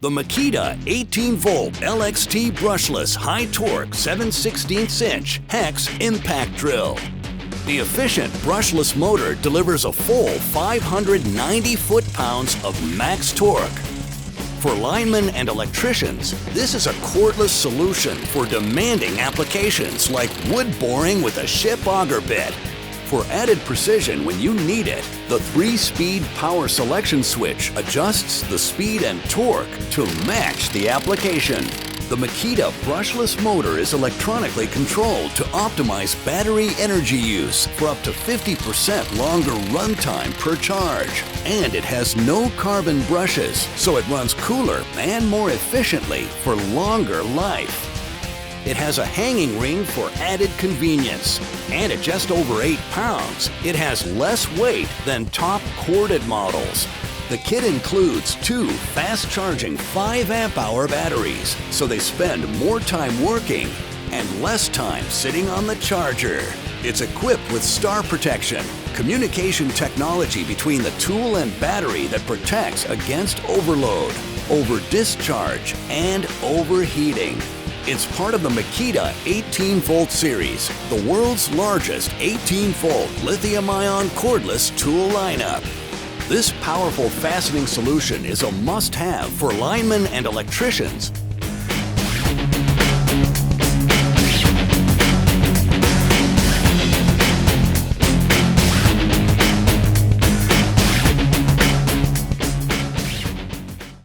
The Makita 18V LXT Brushless High Torque 7/16" hex impact drill. The efficient brushless motor delivers a full 590 foot-pounds of max torque. For linemen and electricians, this is a cordless solution for demanding applications like wood boring with a ship auger bit. For added precision when you need it, the 3-speed power selection switch adjusts the speed and torque to match the application. The Makita brushless motor is electronically controlled to optimize battery energy use for up to 50% longer runtime per charge. And it has no carbon brushes, so it runs cooler and more efficiently for longer life. It has a hanging ring for added convenience, and at just over 8 pounds, it has less weight than top corded models. The kit includes 2 fast-charging 5 amp-hour batteries, so they spend more time working and less time sitting on the charger. It's equipped with star protection, communication technology between the tool and battery that protects against overload, over-discharge, and overheating. It's part of the Makita 18V series, the world's largest 18V lithium-ion cordless tool lineup. This powerful fastening solution is a must-have for linemen and electricians